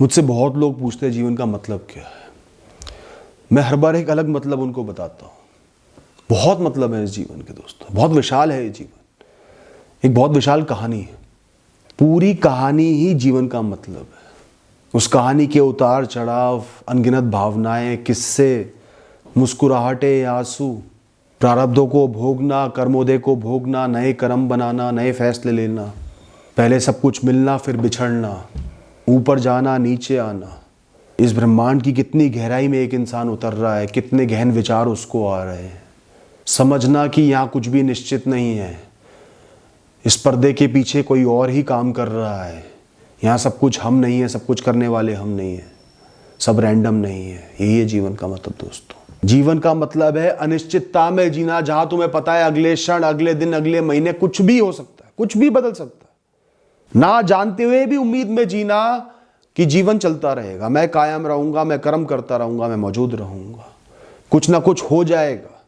मुझसे बहुत लोग पूछते हैं जीवन का मतलब क्या है। मैं हर बार एक अलग मतलब उनको बताता हूँ। बहुत मतलब है इस जीवन के दोस्तों, बहुत विशाल है ये जीवन, एक बहुत विशाल कहानी है। पूरी कहानी ही जीवन का मतलब है। उस कहानी के उतार चढ़ाव, अनगिनत भावनाएं, किस्से, मुस्कुराहटें, आंसू, प्रारब्धों को भोगना, कर्मोदय को भोगना, नए कर्म बनाना, नए फैसले लेना, पहले सब कुछ मिलना फिर बिछड़ना, ऊपर जाना नीचे आना। इस ब्रह्मांड की कितनी गहराई में एक इंसान उतर रहा है, कितने गहन विचार उसको आ रहे हैं। समझना कि यहाँ कुछ भी निश्चित नहीं है, इस पर्दे के पीछे कोई और ही काम कर रहा है। यहाँ सब कुछ हम नहीं है, सब कुछ करने वाले हम नहीं है, सब रैंडम नहीं है। यही है जीवन का मतलब दोस्तों। जीवन का मतलब है अनिश्चितता में जीना, जहां तुम्हें पता है अगले क्षण, अगले दिन, अगले महीने कुछ भी हो सकता है, कुछ भी बदल सकता है। ना जानते हुए भी उम्मीद में जीना कि जीवन चलता रहेगा, मैं कायम रहूंगा, मैं कर्म करता रहूंगा, मैं मौजूद रहूंगा, कुछ ना कुछ हो जाएगा।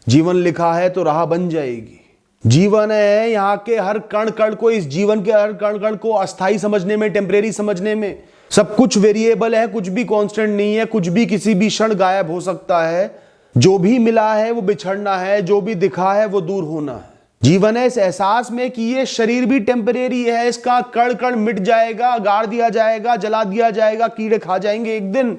जीवन लिखा है तो राह बन जाएगी। जीवन है यहाँ के हर कण कण को, इस जीवन के हर कण कण को अस्थाई समझने में, टेम्परेरी समझने में। सब कुछ वेरिएबल है, कुछ भी कांस्टेंट नहीं है, कुछ भी किसी भी क्षण गायब हो सकता है। जो भी मिला है वो बिछड़ना है, जो भी दिखा है वो दूर होना है। जीवन है इस एहसास में कि ये शरीर भी टेम्परेरी है, इसका कण कण मिट जाएगा, गाड़ दिया जाएगा, जला दिया जाएगा, कीड़े खा जाएंगे एक दिन।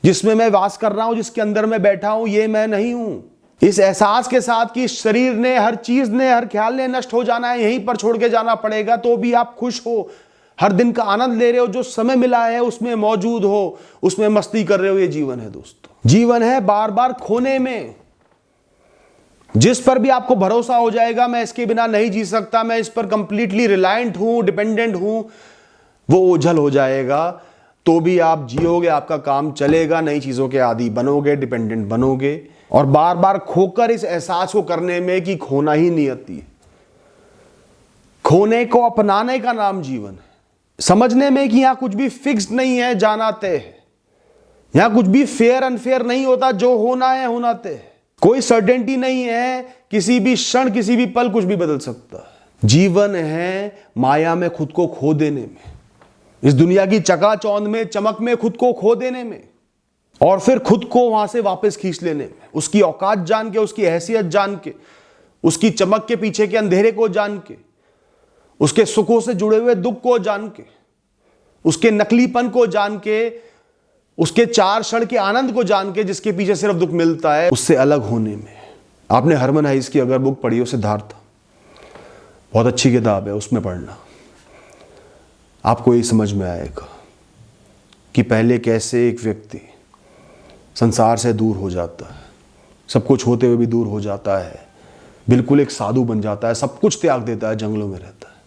जिसमें मैं वास कर रहा हूं, जिसके अंदर मैं बैठा हूं, ये मैं नहीं हूं। इस एहसास के साथ कि शरीर ने, हर चीज ने, हर ख्याल ने नष्ट हो जाना है, यहीं पर छोड़ के जाना पड़ेगा, तो भी आप खुश हो, हर दिन का आनंद ले रहे हो, जो समय मिला है उसमें मौजूद हो, उसमें मस्ती कर रहे हो। ये जीवन है दोस्तों। जीवन है बार बार खोने में। जिस पर भी आपको भरोसा हो जाएगा मैं इसके बिना नहीं जी सकता, मैं इस पर कंप्लीटली रिलायंट हूं, डिपेंडेंट हूं, वो ओझल हो जाएगा। तो भी आप जियोगे, आपका काम चलेगा, नई चीजों के आदी बनोगे, डिपेंडेंट बनोगे। और बार बार खोकर इस एहसास को करने में कि खोना ही नियति है, खोने को अपनाने का नाम जीवन है। समझने में कि यहां कुछ भी फिक्स नहीं है, जाना तय है। यहां कुछ भी फेयर अनफेयर नहीं होता, जो होना है होना तय है। कोई सर्टेनिटी नहीं है, किसी भी क्षण, किसी भी पल कुछ भी बदल सकता है। जीवन है माया में खुद को खो देने में, इस दुनिया की चकाचौंध में, चमक में खुद को खो देने में, और फिर खुद को वहां से वापस खींच लेने में। उसकी औकात जान के, उसकी हैसियत जान के, उसकी चमक के पीछे के अंधेरे को जान के, उसके सुखों से जुड़े हुए दुख को जान के, उसके नकलीपन को जान के, उसके चार क्षण के आनंद को जान के, जिसके पीछे सिर्फ दुख मिलता है, उससे अलग होने में। आपने हरमन हाइस की अगर बुक पढ़ी हो, सिद्धार्थ, बहुत अच्छी किताब है, उसमें पढ़ना, आपको ये समझ में आएगा कि पहले कैसे एक व्यक्ति संसार से दूर हो जाता है, सब कुछ होते हुए भी दूर हो जाता है, बिल्कुल एक साधु बन जाता है, सब कुछ त्याग देता है, जंगलों में रहता है,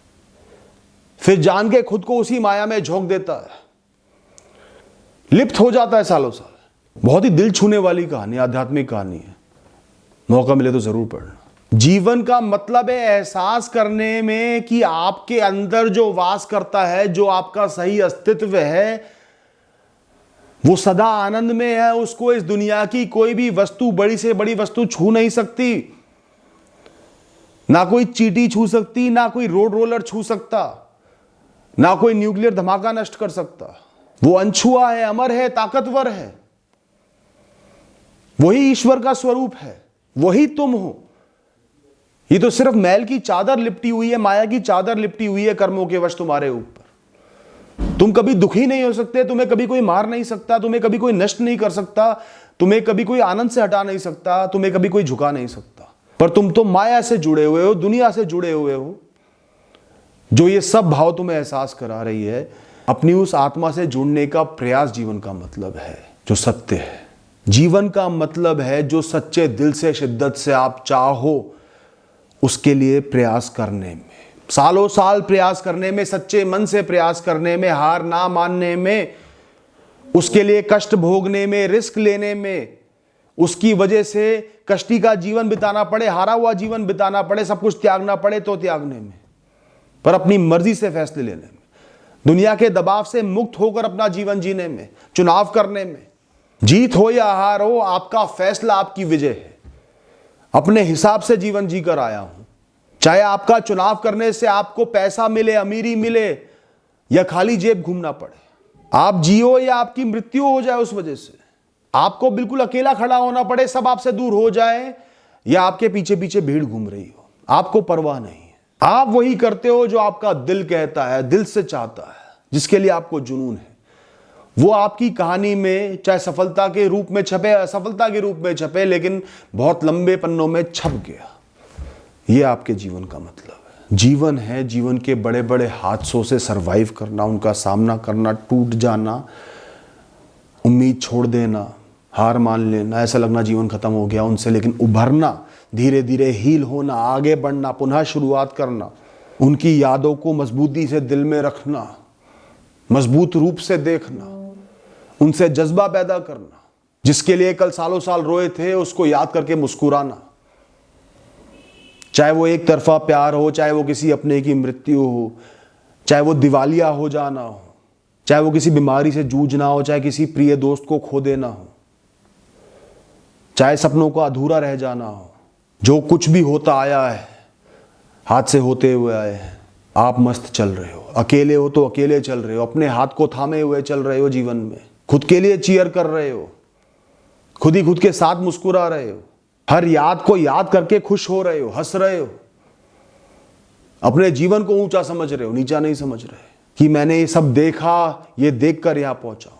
फिर जान के खुद को उसी माया में झोंक देता है, लिप्त हो जाता है सालों साल। बहुत ही दिल छूने वाली कहानी, आध्यात्मिक कहानी है, मौका मिले तो जरूर पढ़ना। जीवन का मतलब है एहसास करने में कि आपके अंदर जो वास करता है, जो आपका सही अस्तित्व है, वो सदा आनंद में है। उसको इस दुनिया की कोई भी वस्तु, बड़ी से बड़ी वस्तु छू नहीं सकती। ना कोई चींटी छू सकती, ना कोई रोड रोलर छू सकता, ना कोई न्यूक्लियर धमाका नष्ट कर सकता। वो अनछुआ है, अमर है, ताकतवर है। वही ईश्वर का स्वरूप है, वही तुम हो। ये तो सिर्फ मैल की चादर लिपटी हुई है, माया की चादर लिपटी हुई है कर्मों के वश तुम्हारे ऊपर। तुम कभी दुखी नहीं हो सकते, तुम्हें कभी कोई मार नहीं सकता, तुम्हें कभी कोई नष्ट नहीं कर सकता, तुम्हें कभी कोई आनंद से हटा नहीं सकता, तुम्हें कभी कोई झुका नहीं सकता। पर तुम तो माया से जुड़े हुए हो, दुनिया से जुड़े हुए हो, जो ये सब भाव तुम्हें एहसास करा रही है। अपनी उस आत्मा से जुड़ने का प्रयास जीवन का मतलब है, जो सत्य है। जीवन का मतलब है जो सच्चे दिल से, शिद्दत से आप चाहो, उसके लिए प्रयास करने में, सालों साल प्रयास करने में, सच्चे मन से प्रयास करने में, हार ना मानने में, उसके लिए कष्ट भोगने में, रिस्क लेने में, उसकी वजह से कष्टी का जीवन बिताना पड़े, हारा हुआ जीवन बिताना पड़े, सब कुछ त्यागना पड़े तो त्यागने में, पर अपनी मर्जी से फैसले लेने में, दुनिया के दबाव से मुक्त होकर अपना जीवन जीने में, चुनाव करने में। जीत हो या हार हो, आपका फैसला, आपकी विजय है। अपने हिसाब से जीवन जीकर आया हूं। चाहे आपका चुनाव करने से आपको पैसा मिले, अमीरी मिले, या खाली जेब घूमना पड़े, आप जियो या आपकी मृत्यु हो जाए उस वजह से, आपको बिल्कुल अकेला खड़ा होना पड़े, सब आपसे दूर हो जाए, या आपके पीछे पीछे भीड़ घूम रही हो, आपको परवाह नहीं है। आप वही करते हो जो आपका दिल कहता है, दिल से चाहता है, जिसके लिए आपको जुनून है। वो आपकी कहानी में चाहे सफलता के रूप में छपे, असफलता के रूप में छपे, लेकिन बहुत लंबे पन्नों में छप गया। ये आपके जीवन का मतलब है। जीवन है जीवन के बड़े बड़े हादसों से सरवाइव करना, उनका सामना करना, टूट जाना, उम्मीद छोड़ देना, हार मान लेना, ऐसा लगना जीवन खत्म हो गया उनसे, लेकिन उभरना, धीरे धीरे हील होना, आगे बढ़ना, पुनः शुरुआत करना, उनकी यादों को मजबूती से दिल में रखना, मजबूत रूप से देखना, उनसे जज्बा पैदा करना, जिसके लिए कल सालों साल रोए थे उसको याद करके मुस्कुराना, चाहे वो एक तरफा प्यार हो, चाहे वो किसी अपने की मृत्यु हो, चाहे वो दिवालिया हो जाना हो, चाहे वो किसी बीमारी से जूझना हो, चाहे किसी प्रिय दोस्त को खो देना हो, चाहे सपनों का अधूरा रह जाना हो, जो कुछ भी होता आया है, हाथ से होते हुए आए हैं, आप मस्त चल रहे हो। अकेले हो तो अकेले चल रहे हो, अपने हाथ को थामे हुए चल रहे हो जीवन में, खुद के लिए चीयर कर रहे हो, खुद ही खुद के साथ मुस्कुरा रहे हो, हर याद को याद करके खुश हो रहे हो, हंस रहे हो, अपने जीवन को ऊंचा समझ रहे हो, नीचा नहीं समझ रहे कि मैंने ये सब देखा, ये देखकर यहां पहुंचा।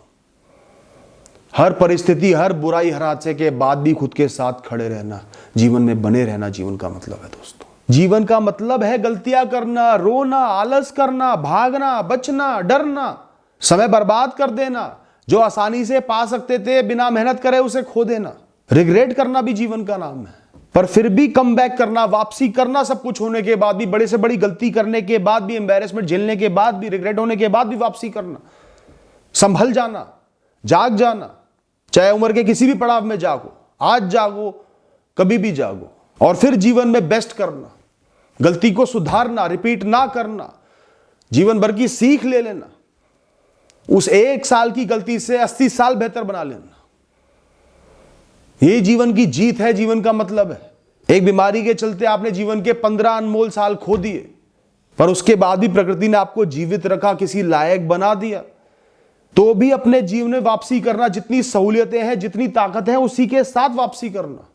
हर परिस्थिति, हर बुराई, हर हादसे के बाद भी खुद के साथ खड़े रहना, जीवन में बने रहना जीवन का मतलब है दोस्तों। जीवन का मतलब है गलतियां करना, रोना, आलस करना, भागना, बचना, डरना, समय बर्बाद कर देना, जो आसानी से पा सकते थे बिना मेहनत करे उसे खो देना। रिग्रेट करना भी जीवन का नाम है, पर फिर भी कम बैक करना, वापसी करना, सब कुछ होने के बाद भी, बड़े से बड़ी गलती करने के बाद भी, एम्बैरेसमेंट झेलने के बाद भी, रिग्रेट होने के बाद भी वापसी करना, संभल जाना, जाग जाना, चाहे उम्र के किसी भी पड़ाव में जागो, आज जागो, कभी भी जागो, और फिर जीवन में बेस्ट करना, गलती को सुधारना, रिपीट ना करना, जीवन भर की सीख ले लेना, उस एक साल की गलती से 80 साल बेहतर बना लेना। ये जीवन की जीत है, जीवन का मतलब है। एक बीमारी के चलते आपने जीवन के 15 अनमोल साल खो दिए, पर उसके बाद भी प्रकृति ने आपको जीवित रखा, किसी लायक बना दिया, तो भी अपने जीवन में वापसी करना, जितनी सहूलियतें हैं, जितनी ताकत है, उसी के साथ वापसी करना,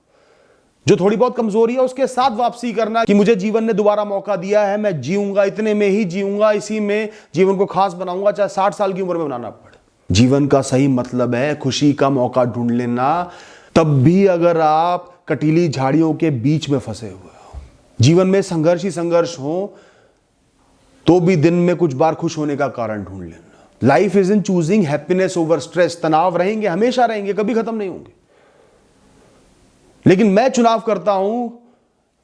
जो थोड़ी बहुत कमजोरी है उसके साथ वापसी करना, कि मुझे जीवन ने दोबारा मौका दिया है, मैं जीऊंगा, इतने में ही जीऊंगा, इसी में जीवन को खास बनाऊंगा, चाहे 60 साल की उम्र में बनाना पड़े। जीवन का सही मतलब है खुशी का मौका ढूंढ लेना, तब भी अगर आप कटीली झाड़ियों के बीच में फंसे हुए हो, जीवन में संघर्ष ही संघर्ष हो, तो भी दिन में कुछ बार खुश होने का कारण ढूंढ लेना। Life is in choosing happiness over stress. तनाव रहेंगे, हमेशा रहेंगे, कभी खत्म नहीं होंगे, लेकिन मैं चुनाव करता हूं,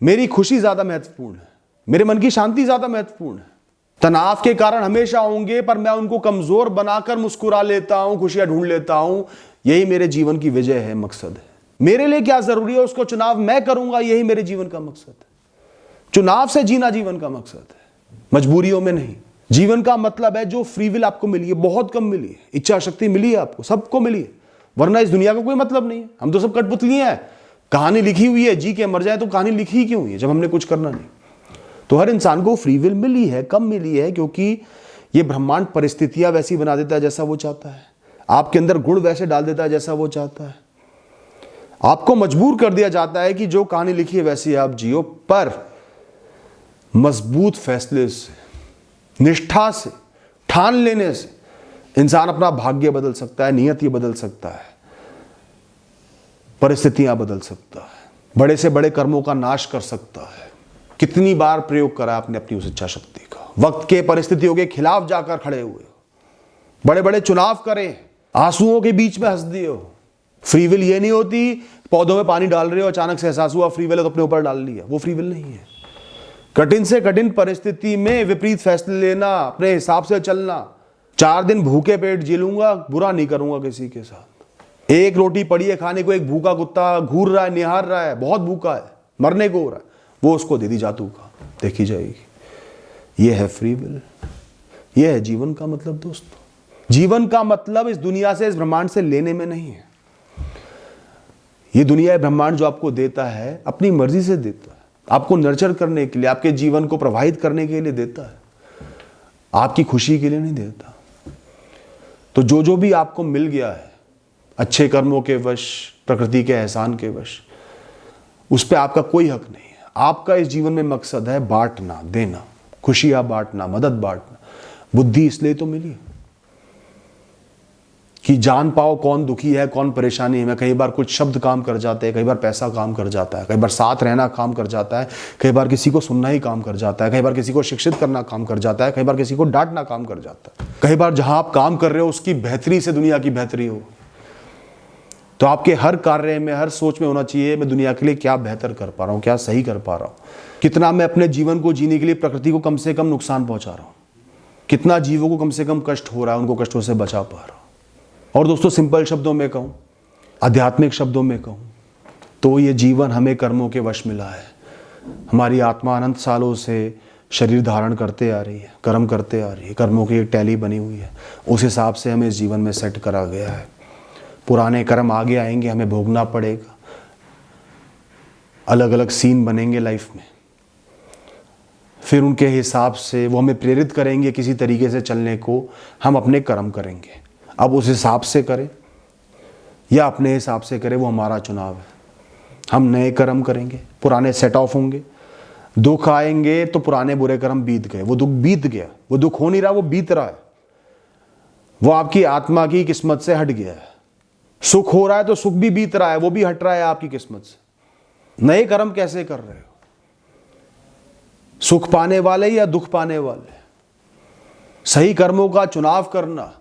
मेरी खुशी ज्यादा महत्वपूर्ण है, मेरे मन की शांति ज्यादा महत्वपूर्ण है। तनाव के कारण हमेशा होंगे, पर मैं उनको कमजोर बनाकर मुस्कुरा लेता हूं, खुशियां ढूंढ लेता हूं। यही मेरे जीवन की विजय है, मकसद है। मेरे लिए क्या जरूरी है उसको चुनाव मैं करूंगा, यही मेरे जीवन का मकसद है। चुनाव से जीना जीवन का मकसद है, मजबूरियों में नहीं। जीवन का मतलब है जो फ्री विल आपको मिली है, बहुत कम मिली है, इच्छा शक्ति मिली है आपको, सबको मिली है, वरना इस दुनिया का कोई मतलब नहीं है। हम तो सब कठपुतलियां हैं, कहानी लिखी हुई है, जी के मर जाए तो कहानी लिखी क्यों हुई है जब हमने कुछ करना नहीं। तो हर इंसान को फ्री विल मिली है, कम मिली है, क्योंकि ये ब्रह्मांड परिस्थितियां वैसी बना देता है जैसा वो चाहता है, आपके अंदर गुण वैसे डाल देता है जैसा वो चाहता है, आपको मजबूर कर दिया जाता है कि जो कहानी लिखी है वैसी आप जियो। पर मजबूत फैसले से, निष्ठा से, ठान लेने से इंसान अपना भाग्य बदल सकता है, नियति बदल सकता है, परिस्थितियां बदल सकता है, बड़े से बड़े कर्मों का नाश कर सकता है। कितनी बार प्रयोग करा आपने अपनी उस इच्छा शक्ति का, वक्त के परिस्थितियों के खिलाफ जाकर खड़े हुए हो, बड़े बड़े चुनाव करे, आंसुओं के बीच में हंस दिए हो। फ्री विल ये नहीं होती पौधों में पानी डाल रहे हो, अचानक से एहसास हुआ फ्री विल है तो अपने ऊपर डाल लिया, वो फ्री विल नहीं है। कठिन से कठिन परिस्थिति में विपरीत फैसले लेना, अपने हिसाब से चलना। 4 दिन भूखे पेट जी लूंगा, बुरा नहीं करूंगा किसी के साथ। एक रोटी पड़ी है खाने को, एक भूखा कुत्ता घूर रहा है, निहार रहा है, बहुत भूखा है, मरने को हो रहा है, वो उसको दे दी जातू का, देखी जाएगी। ये है फ्री विल, ये है जीवन का मतलब दोस्तों। जीवन का मतलब इस दुनिया से, इस ब्रह्मांड से लेने में नहीं है। ये दुनिया है ब्रह्मांड जो आपको देता है, अपनी मर्जी से देता है, आपको नर्चर करने के लिए, आपके जीवन को प्रभावित करने के लिए देता है। आपकी खुशी के लिए नहीं देता। तो जो भी आपको मिल गया है अच्छे कर्मों के वश, प्रकृति के एहसान के वश, उस पर आपका कोई हक नहीं है। आपका इस जीवन में मकसद है बांटना, देना, खुशियां बांटना, मदद बांटना। बुद्धि इसलिए तो मिली कि जान पाओ कौन दुखी है, कौन परेशानी में। कई बार कुछ शब्द काम कर जाते हैं, कई बार पैसा काम कर जाता है, कई बार साथ रहना काम कर जाता है, कई बार किसी को सुनना ही काम कर जाता है, कई बार किसी को शिक्षित करना काम कर जाता है, कई बार किसी को डांटना काम कर जाता है। कई बार जहां आप काम कर रहे हो उसकी बेहतरी से दुनिया की बेहतरी हो। तो आपके हर कार्य में, हर सोच में होना चाहिए मैं दुनिया के लिए क्या बेहतर कर पा रहा हूँ, क्या सही कर पा रहा हूँ, कितना मैं अपने जीवन को जीने के लिए प्रकृति को कम से कम नुकसान पहुंचा रहा हूँ, कितना जीवों को कम से कम कष्ट हो रहा है, उनको कष्टों से बचा पा रहा हूँ। और दोस्तों सिंपल शब्दों में कहूँ, आध्यात्मिक शब्दों में कहूँ तो ये जीवन हमें कर्मों के वश मिला है। हमारी आत्मा अनंत सालों से शरीर धारण करते आ रही है, कर्म करते आ रही है, कर्मों की एक टैली बनी हुई है। उस हिसाब से हमें इस जीवन में सेट करा गया है। पुराने कर्म आगे आएंगे, हमें भोगना पड़ेगा। अलग अलग सीन बनेंगे लाइफ में, फिर उनके हिसाब से वो हमें प्रेरित करेंगे किसी तरीके से चलने को। हम अपने कर्म करेंगे, अब उस हिसाब से करें या अपने हिसाब से करें वो हमारा चुनाव है। हम नए कर्म करेंगे, पुराने सेट ऑफ होंगे। दुख आएंगे तो पुराने बुरे कर्म बीत गए, वो दुख बीत गया, वो दुख हो नहीं रहा, वो बीत रहा है, वो आपकी आत्मा की किस्मत से हट गया है। सुख हो रहा है तो सुख भी बीत रहा है, वो भी हट रहा है आपकी किस्मत से। नए कर्म कैसे कर रहे हो? सुख पाने वाले या दुख पाने वाले? सही कर्मों का चुनाव करना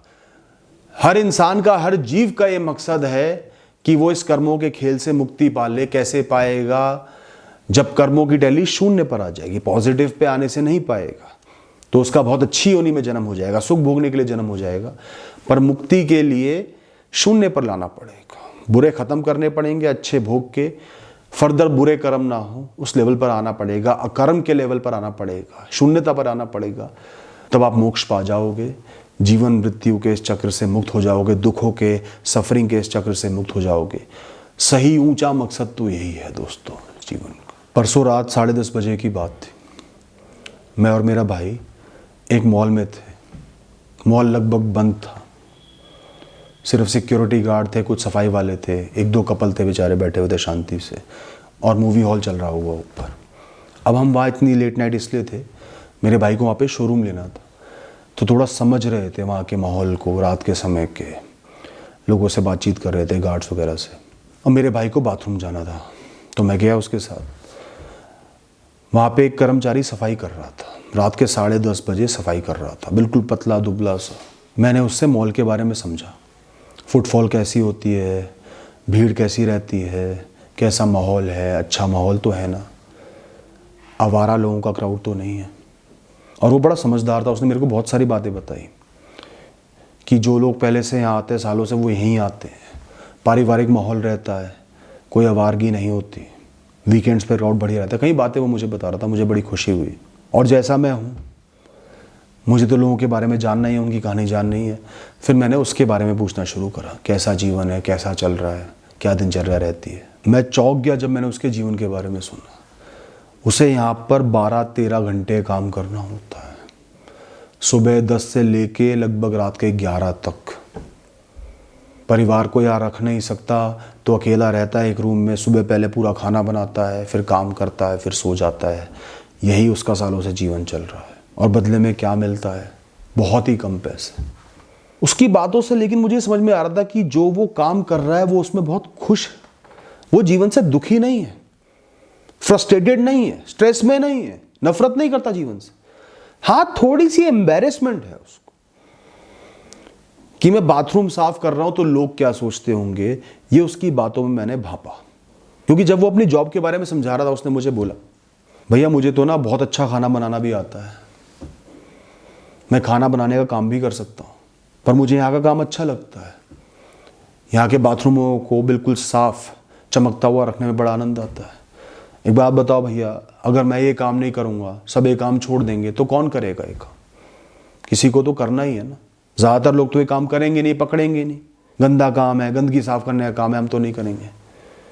हर इंसान का, हर जीव का ये मकसद है कि वो इस कर्मों के खेल से मुक्ति पा ले। कैसे पाएगा? जब कर्मों की टैली शून्य पर आ जाएगी, पॉजिटिव पे आने से नहीं पाएगा, तो उसका बहुत अच्छी योनि में जन्म हो जाएगा, सुख भोगने के लिए जन्म हो जाएगा। पर मुक्ति के लिए शून्य पर लाना पड़ेगा, बुरे खत्म करने पड़ेंगे, अच्छे भोग के, फर्दर बुरे कर्म ना हो उस लेवल पर आना पड़ेगा, अकर्म के लेवल पर आना पड़ेगा, शून्यता पर आना पड़ेगा। तब आप मोक्ष पा जाओगे, जीवन मृत्यु के इस चक्र से मुक्त हो जाओगे, दुखों के, सफरिंग के इस चक्र से मुक्त हो जाओगे। सही ऊंचा मकसद तो यही है दोस्तों जीवन का। परसों रात 10:30 बजे की बात थी। मैं और मेरा भाई एक मॉल में थे। मॉल लगभग बंद था, सिर्फ सिक्योरिटी गार्ड थे, कुछ सफाई वाले थे, एक दो कपल थे बेचारे बैठे हुए थे शांति से, और मूवी हॉल चल रहा हुआ ऊपर। अब हम वहाँ इतनी लेट नाइट इसलिए थे, मेरे भाई को वहाँ पे शोरूम लेना था, तो थोड़ा समझ रहे थे वहाँ के माहौल को, रात के समय के लोगों से बातचीत कर रहे थे, गार्ड्स वगैरह से। अब मेरे भाई को बाथरूम जाना था तो मैं गया उसके साथ। वहाँ पे एक कर्मचारी सफाई कर रहा था, रात के 10:30 बजे सफाई कर रहा था, बिल्कुल पतला दुबला सा। मैंने उससे मॉल के बारे में समझा, फुटफॉल कैसी होती है, भीड़ कैसी रहती है, कैसा माहौल है, अच्छा माहौल तो है ना, आवारा लोगों का क्राउड तो नहीं है। और वो बड़ा समझदार था, उसने मेरे को बहुत सारी बातें बताई कि जो लोग पहले से यहाँ आते हैं सालों से, वो यहीं आते हैं, पारिवारिक माहौल रहता है, कोई आवारगी नहीं होती, वीकेंड्स पे क्राउड बढ़िया रहता है। कई बातें वो मुझे बता रहा था, मुझे बड़ी खुशी हुई। और जैसा मैं हूँ, मुझे तो लोगों के बारे में जानना ही है, उनकी कहानी जाननी है। फिर मैंने उसके बारे में पूछना शुरू करा, कैसा जीवन है, कैसा चल रहा है, क्या दिनचर्या रहती है। मैं चौंक गया जब मैंने उसके जीवन के बारे में सुना। उसे यहाँ पर 12-13 घंटे काम करना होता है, सुबह 10 से लेके लगभग रात के 11 तक। परिवार को यहाँ रख नहीं सकता तो अकेला रहता है एक रूम में, सुबह पहले पूरा खाना बनाता है, फिर काम करता है, फिर सो जाता है। यही उसका सालों से जीवन चल रहा है। और बदले में क्या मिलता है? बहुत ही कम पैसे। उसकी बातों से लेकिन मुझे समझ में आ रहा था कि जो वो काम कर रहा है वो उसमें बहुत खुश है, वो जीवन से दुखी नहीं है, फ्रस्ट्रेटेड नहीं है, स्ट्रेस में नहीं है, नफरत नहीं करता जीवन से। हाँ, थोड़ी सी एम्बैरेसमेंट है उसको कि मैं बाथरूम साफ कर रहा हूं तो लोग क्या सोचते होंगे। ये उसकी बातों में मैंने भापा, क्योंकि जब वो अपनी जॉब के बारे में समझा रहा था, उसने मुझे बोला, भैया मुझे तो ना बहुत अच्छा खाना बनाना भी आता है, मैं खाना बनाने का काम भी कर सकता हूँ, पर मुझे यहाँ का काम अच्छा लगता है। यहाँ के बाथरूमों को बिल्कुल साफ चमकता हुआ रखने में बड़ा आनंद आता है। एक बात बताओ भैया, अगर मैं ये काम नहीं करूँगा, सब ये काम छोड़ देंगे, तो कौन करेगा ये काम? किसी को तो करना ही है ना। ज़्यादातर लोग तो ये काम करेंगे नहीं, पकड़ेंगे नहीं, गंदा काम है, गंदगी साफ करने का काम है, हम तो नहीं करेंगे।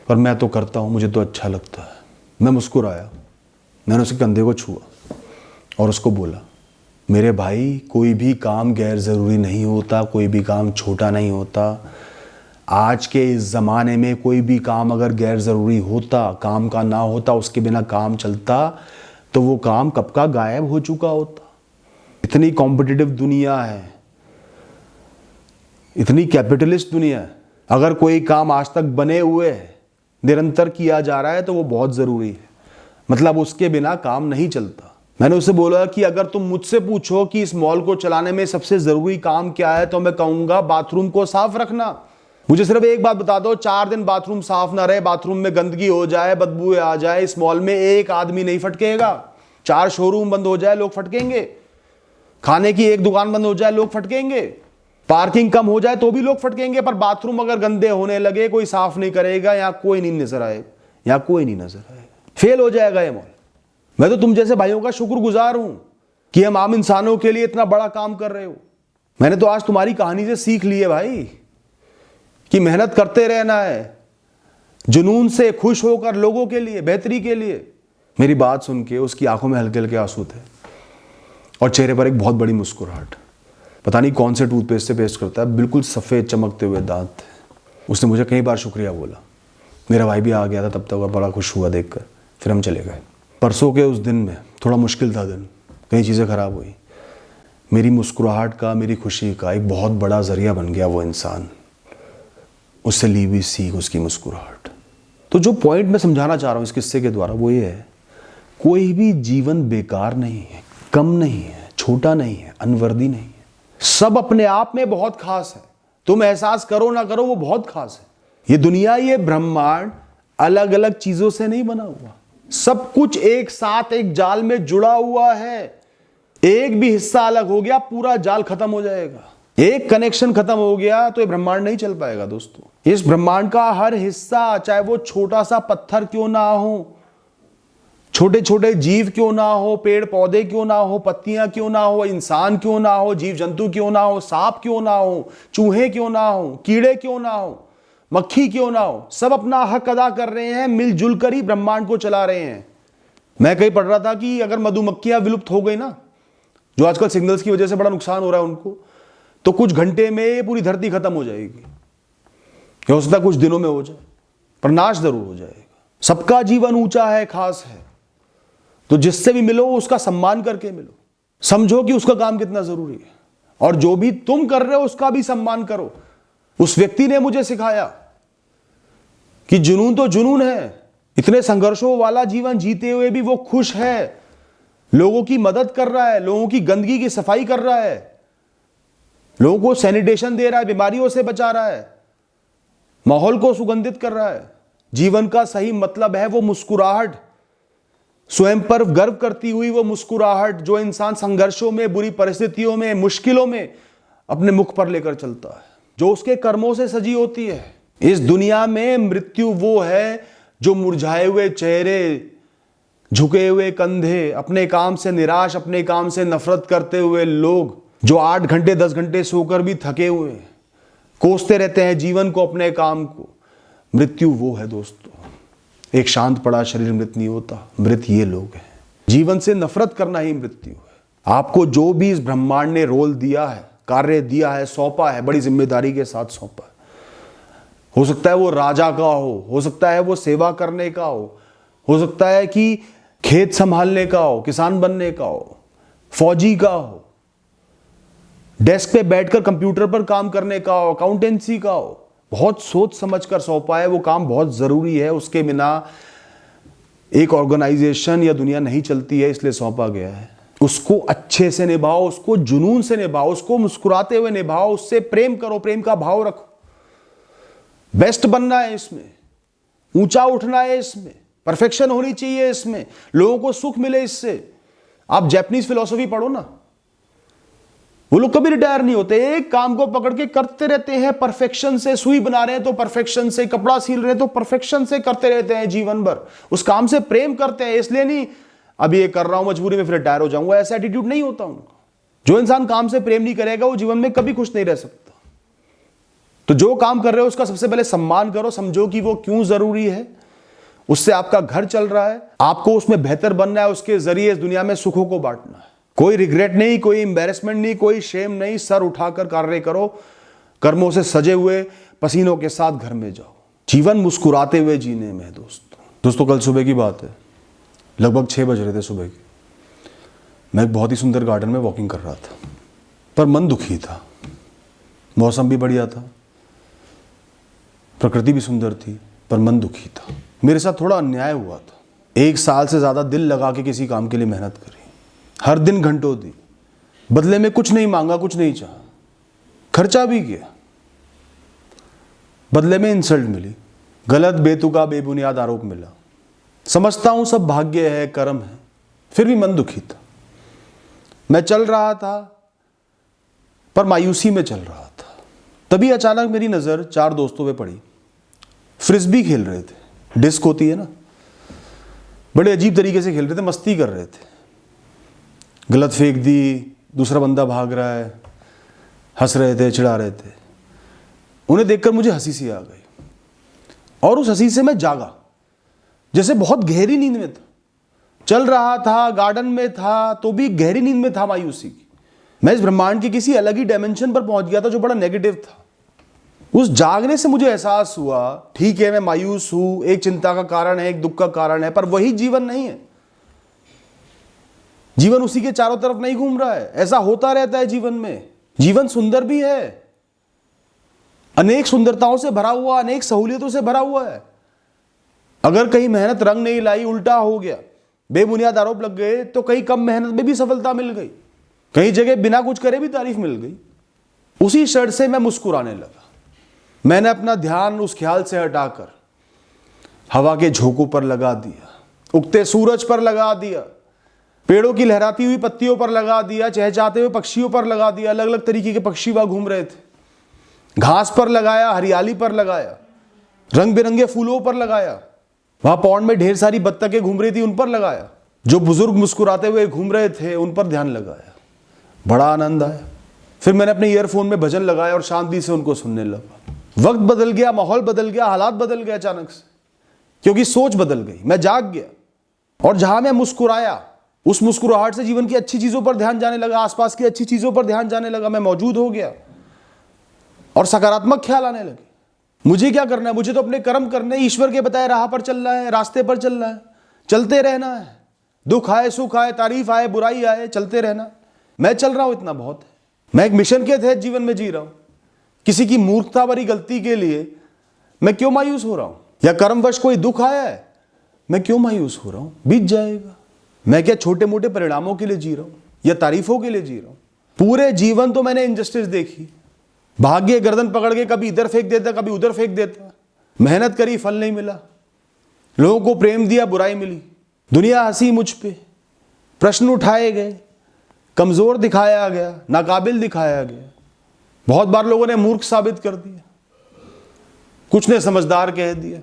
पर मैं तो करता हूँ, मुझे तो अच्छा लगता है। मैं मुस्कुराया, मैंने उसके कंधे को छुआ और उसको बोला, मेरे भाई, कोई भी काम गैर ज़रूरी नहीं होता, कोई भी काम छोटा नहीं होता। आज के इस ज़माने में कोई भी काम अगर गैर ज़रूरी होता, काम का ना होता, उसके बिना काम चलता, तो वो काम कब का गायब हो चुका होता। इतनी कॉम्पिटिटिव दुनिया है, इतनी कैपिटलिस्ट दुनिया है। अगर कोई काम आज तक बने हुए है, निरंतर किया जा रहा है, तो वो बहुत ज़रूरी है। मतलब उसके बिना काम नहीं चलता। मैंने उससे बोला कि अगर तुम मुझसे पूछो कि इस मॉल को चलाने में सबसे ज़रूरी काम क्या है, तो मैं कहूँगा बाथरूम को साफ रखना। मुझे सिर्फ एक बात बता दो, 4 दिन बाथरूम साफ ना रहे, बाथरूम में गंदगी हो जाए, बदबू आ जाए, इस मॉल में एक आदमी नहीं फटकेगा। 4 शोरूम बंद हो जाए, लोग फटकेंगे। खाने की एक दुकान बंद हो जाए, लोग फटकेंगे। पार्किंग कम हो जाए तो भी लोग फटकेंगे। पर बाथरूम अगर गंदे होने लगे, कोई साफ नहीं करेगा, यहाँ कोई नहीं नजर आएगा, यहाँ कोई नहीं नजर आएगा, फेल हो जाएगा ये मॉल। मैं तो तुम जैसे भाइयों का शुक्रगुजार हूं कि हम आम इंसानों के लिए इतना बड़ा काम कर रहे हो। मैंने तो आज तुम्हारी कहानी से सीख ली है भाई कि मेहनत करते रहना है, जुनून से, खुश होकर, लोगों के लिए, बेहतरी के लिए। मेरी बात सुन के उसकी आंखों में हल्के हल्के आंसू थे और चेहरे पर एक बहुत बड़ी मुस्कुराहट। पता नहीं कौन से टूथपेस्ट से पेस्ट करता है, बिल्कुल सफ़ेद चमकते हुए दांत थे। उसने मुझे कई बार शुक्रिया बोला। मेरा भाई भी आ गया था तब तक, वह बड़ा खुश हुआ देखकर। फिर हम चले गए। परसों के उस दिन में थोड़ा मुश्किल था दिन, कई चीज़ें ख़राब हुई। मेरी मुस्कुराहट का, मेरी खुशी का एक बहुत बड़ा ज़रिया बन गया वो इंसान। उससे ली हुई सीख, उसकी मुस्कुराहट। तो जो पॉइंट मैं समझाना चाह रहा हूँ इस किस्से के द्वारा, वो ये है, कोई भी जीवन बेकार नहीं है, कम नहीं है, छोटा नहीं है, अनवर्दी नहीं है। सब अपने आप में बहुत खास है। तुम एहसास करो ना करो, वो बहुत खास है। ये दुनिया, ये ब्रह्मांड अलग अलग चीजों से नहीं बना हुआ। सब कुछ एक साथ एक जाल में जुड़ा हुआ है। एक भी हिस्सा अलग हो गया, पूरा जाल खत्म हो जाएगा। एक कनेक्शन खत्म हो गया तो ये ब्रह्मांड नहीं चल पाएगा दोस्तों। इस ब्रह्मांड का हर हिस्सा, चाहे वो छोटा सा पत्थर क्यों ना हो, छोटे छोटे जीव क्यों ना हो, पेड़ पौधे क्यों ना हो, पत्तियां क्यों ना हो, इंसान क्यों ना हो, जीव जंतु क्यों ना हो, सांप क्यों ना हो, चूहे क्यों ना हो, कीड़े क्यों ना हो, मक्खी क्यों ना हो, सब अपना हक अदा कर रहे हैं, मिलजुल कर ही ब्रह्मांड को चला रहे हैं। मैं कहीं पढ़ रहा था कि अगर मधुमक्खियां विलुप्त हो गई ना, जो आजकल सिग्नल्स की वजह से बड़ा नुकसान हो रहा है उनको, तो कुछ घंटे में पूरी धरती खत्म हो जाएगी। हो सकता है कुछ दिनों में हो जाए, पर नाश जरूर हो जाएगा। सबका जीवन ऊंचा है, खास है। तो जिससे भी मिलो उसका सम्मान करके मिलो, समझो कि उसका काम कितना जरूरी है, और जो भी तुम कर रहे हो उसका भी सम्मान करो। उस व्यक्ति ने मुझे सिखाया कि जुनून तो जुनून है। इतने संघर्षों वाला जीवन जीते हुए भी वो खुश है, लोगों की मदद कर रहा है, लोगों की गंदगी की सफाई कर रहा है, लोगों को सैनिटेशन दे रहा है, बीमारियों से बचा रहा है, माहौल को सुगंधित कर रहा है। जीवन का सही मतलब है वो मुस्कुराहट, स्वयं पर गर्व करती हुई वो मुस्कुराहट जो इंसान संघर्षों में, बुरी परिस्थितियों में, मुश्किलों में अपने मुख पर लेकर चलता है, जो उसके कर्मों से सजी होती है। इस दुनिया में मृत्यु वो है जो मुरझाए हुए चेहरे, झुके हुए कंधे, अपने काम से निराश, अपने काम से नफरत करते हुए लोग, जो 8 घंटे 10 घंटे सोकर भी थके हुए हैं, कोसते रहते हैं जीवन को, अपने काम को। मृत्यु वो है दोस्तों। एक शांत पड़ा शरीर मृत नहीं होता, मृत ये लोग हैं। जीवन से नफरत करना ही मृत्यु है। आपको जो भी इस ब्रह्मांड ने रोल दिया है, कार्य दिया है, सौंपा है, बड़ी जिम्मेदारी के साथ सौंपा है। हो सकता है वो राजा का हो सकता है वो सेवा करने का हो सकता है कि खेत संभालने का हो, किसान बनने का हो, फौजी का हो, डेस्क पे बैठकर कंप्यूटर पर काम करने का हो, अकाउंटेंसी का हो। बहुत सोच समझकर सौंपा है, वो काम बहुत जरूरी है, उसके बिना एक ऑर्गेनाइजेशन या दुनिया नहीं चलती है, इसलिए सौंपा गया है। उसको अच्छे से निभाओ, उसको जुनून से निभाओ, उसको मुस्कुराते हुए निभाओ, उससे प्रेम करो, प्रेम का भाव रखो। बेस्ट बनना है इसमें, ऊंचा उठना है इसमें, परफेक्शन होनी चाहिए इसमें, लोगों को सुख मिले इससे। आप जापानीज फिलॉसफी पढ़ो ना, वो लोग कभी रिटायर नहीं होते, एक काम को पकड़ के करते रहते हैं परफेक्शन से। सुई बना रहे हैं तो परफेक्शन से, कपड़ा सील रहे हैं तो परफेक्शन से करते रहते हैं जीवन भर। उस काम से प्रेम करते हैं, इसलिए नहीं अभी ये कर रहा हूं मजबूरी में फिर रिटायर हो जाऊंगा, ऐसा एटीट्यूड नहीं होता उनका। जो इंसान काम से प्रेम नहीं करेगा वो जीवन में कभी खुश नहीं रह सकता। तो जो काम कर रहे हो उसका सबसे पहले सम्मान करो, समझो कि वो क्यों जरूरी है, उससे आपका घर चल रहा है, आपको उसमें बेहतर बनना है, उसके जरिए इस दुनिया में सुखों को बांटना है। कोई रिग्रेट नहीं, कोई एम्बैरेसमेंट नहीं, कोई शेम नहीं। सर उठाकर कार्य करो, कर्मों से सजे हुए पसीनों के साथ घर में जाओ। जीवन मुस्कुराते हुए जीने में है दोस्तों। कल सुबह की बात है, लगभग 6 बज रहे थे सुबह के। मैं एक बहुत ही सुंदर गार्डन में वॉकिंग कर रहा था, पर मन दुखी था। मौसम भी बढ़िया था, प्रकृति भी सुंदर थी, पर मन दुखी था। मेरे साथ थोड़ा अन्याय हुआ था। 1 साल से ज़्यादा दिल लगा के किसी काम के लिए मेहनत करी, हर दिन घंटों दी, बदले में कुछ नहीं मांगा, कुछ नहीं चाहा, खर्चा भी किया, बदले में इंसल्ट मिली, गलत बेतुका बेबुनियाद आरोप मिला। समझता हूं सब भाग्य है, कर्म है, फिर भी मन दुखी था। मैं चल रहा था, पर मायूसी में चल रहा था। तभी अचानक मेरी नज़र 4 दोस्तों पे पड़ी। फ्रिस्बी खेल रहे थे, डिस्क होती है ना, बड़े अजीब तरीके से खेल रहे थे, मस्ती कर रहे थे। गलत फेंक दी, दूसरा बंदा भाग रहा है, हंस रहे थे, चिढ़ा रहे थे। उन्हें देखकर मुझे हंसी सी आ गई, और उस हंसी से मैं जागा, जैसे बहुत गहरी नींद में था। चल रहा था, गार्डन में था, तो भी गहरी नींद में था मायूसी की। मैं इस ब्रह्मांड के किसी अलग ही डायमेंशन पर पहुंच गया था, जो बड़ा नेगेटिव था। उस जागने से मुझे एहसास हुआ, ठीक है मैं मायूस हूं, एक चिंता का कारण है, एक दुख का कारण है, पर वही जीवन नहीं है। जीवन उसी के चारों तरफ नहीं घूम रहा है। ऐसा होता रहता है जीवन में। जीवन सुंदर भी है, अनेक सुंदरताओं से भरा हुआ, अनेक सहूलियतों से भरा हुआ है। अगर कहीं मेहनत रंग नहीं लाई, उल्टा हो गया, बेबुनियाद आरोप लग गए, तो कहीं कम मेहनत में भी सफलता मिल गई, कई जगह बिना कुछ करे भी तारीफ मिल गई। उसी क्षण से मैं मुस्कुराने लगा। मैंने अपना ध्यान उस ख्याल से हटाकर हवा के झोंकों पर लगा दिया, उगते सूरज पर लगा दिया, पेड़ों की लहराती हुई पत्तियों पर लगा दिया, चहचहाते हुए पक्षियों पर लगा दिया। अलग अलग तरीके के पक्षी वहां घूम रहे थे। घास पर लगाया, हरियाली पर लगाया, रंग बिरंगे फूलों पर लगाया। वहां पौंड में ढेर सारी बत्तखें घूम रही थी, उन पर लगाया। जो बुजुर्ग मुस्कुराते हुए घूम रहे थे, उन पर ध्यान लगाया। बड़ा आनंद आया। फिर मैंने अपने ईयरफोन में भजन लगाया और शांति से उनको सुनने लगा। वक्त बदल गया, माहौल बदल गया, हालात बदल गए अचानक से, क्योंकि सोच बदल गई। मैं जाग गया, और जहां मैं मुस्कुराया, उस मुस्कुराहट से जीवन की अच्छी चीजों पर ध्यान जाने लगा, आसपास की अच्छी चीजों पर ध्यान जाने लगा। मैं मौजूद हो गया और सकारात्मक ख्याल आने लगे। मुझे क्या करना है? मुझे तो अपने कर्म करने, ईश्वर के बताए राह पर चलना है, रास्ते पर चलना है, चलते रहना है। दुख आए, सुख आए, तारीफ आए, बुराई आए, चलते रहना। मैं चल रहा हूं, इतना बहुत है। मैं एक मिशन के तहत जीवन में जी रहा हूं। किसी की मूर्खता भरी गलती के लिए मैं क्यों मायूस हो रहा हूं? या कर्मवश कोई दुख आया है, मैं क्यों मायूस हो रहा हूं? बीत जाएगा। मैं क्या छोटे मोटे परिणामों के लिए जी रहा हूं या तारीफों के लिए जी रहा हूं? पूरे जीवन तो मैंने इनजस्टिस देखी। भाग्य गर्दन पकड़ के कभी इधर फेंक देता, कभी उधर फेंक देता। मेहनत करी, फल नहीं मिला। लोगों को प्रेम दिया, बुराई मिली। दुनिया हंसी मुझ पे, प्रश्न उठाए गए, कमजोर दिखाया गया, नाकाबिल दिखाया गया। बहुत बार लोगों ने मूर्ख साबित कर दिया, कुछ ने समझदार कह दिया,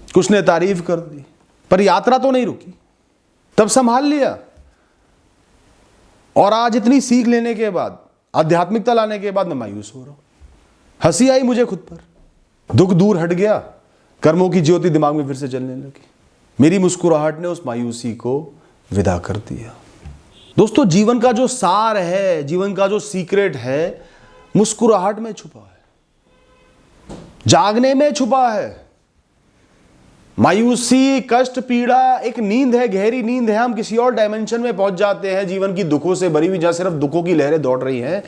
कुछ ने तारीफ कर दी, पर यात्रा तो नहीं रुकी। तब संभाल लिया, और आज इतनी सीख लेने के बाद, आध्यात्मिकता लाने के बाद मैं मायूस हो रहा हूं। हंसी आई मुझे खुद पर, दुख दूर हट गया, कर्मों की ज्योति दिमाग में फिर से जलने लगी। मेरी मुस्कुराहट ने उस मायूसी को विदा कर दिया। दोस्तों, जीवन का जो सार है, जीवन का जो सीक्रेट है, मुस्कुराहट में छुपा है, जागने में छुपा है। मायूसी, कष्ट, पीड़ा एक नींद है, गहरी नींद है। हम किसी और डायमेंशन में पहुंच जाते हैं, जीवन की दुखों से भरी हुई, जहां सिर्फ दुखों की लहरें दौड़ रही हैं।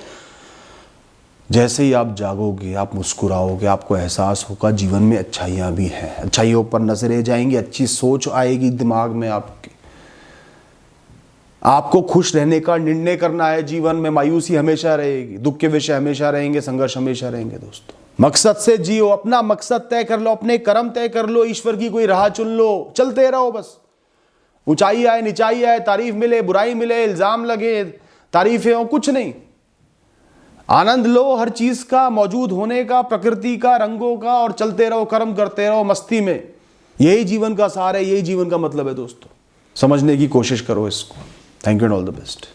जैसे ही आप जागोगे, आप मुस्कुराओगे, आपको एहसास होगा जीवन में अच्छाइयां भी हैं। अच्छाइयों पर नजरें जाएंगी, अच्छी सोच आएगी दिमाग में आपके। आपको खुश रहने का निर्णय करना है। जीवन में मायूसी हमेशा रहेगी, दुख के विषय हमेशा रहेंगे, संघर्ष हमेशा रहेंगे। दोस्तों, मकसद से जियो, अपना मकसद तय कर लो, अपने कर्म तय कर लो, ईश्वर की कोई राह चुन लो, चलते रहो बस। ऊंचाई आए, नीचाई आए, तारीफ मिले, बुराई मिले, इल्जाम लगे, तारीफें हो, कुछ नहीं। आनंद लो हर चीज का, मौजूद होने का, प्रकृति का, रंगों का, और चलते रहो, कर्म करते रहो मस्ती में। यही जीवन का सार है, यही जीवन का मतलब है। दोस्तों, समझने की कोशिश करो इसको। Thank you and all the best.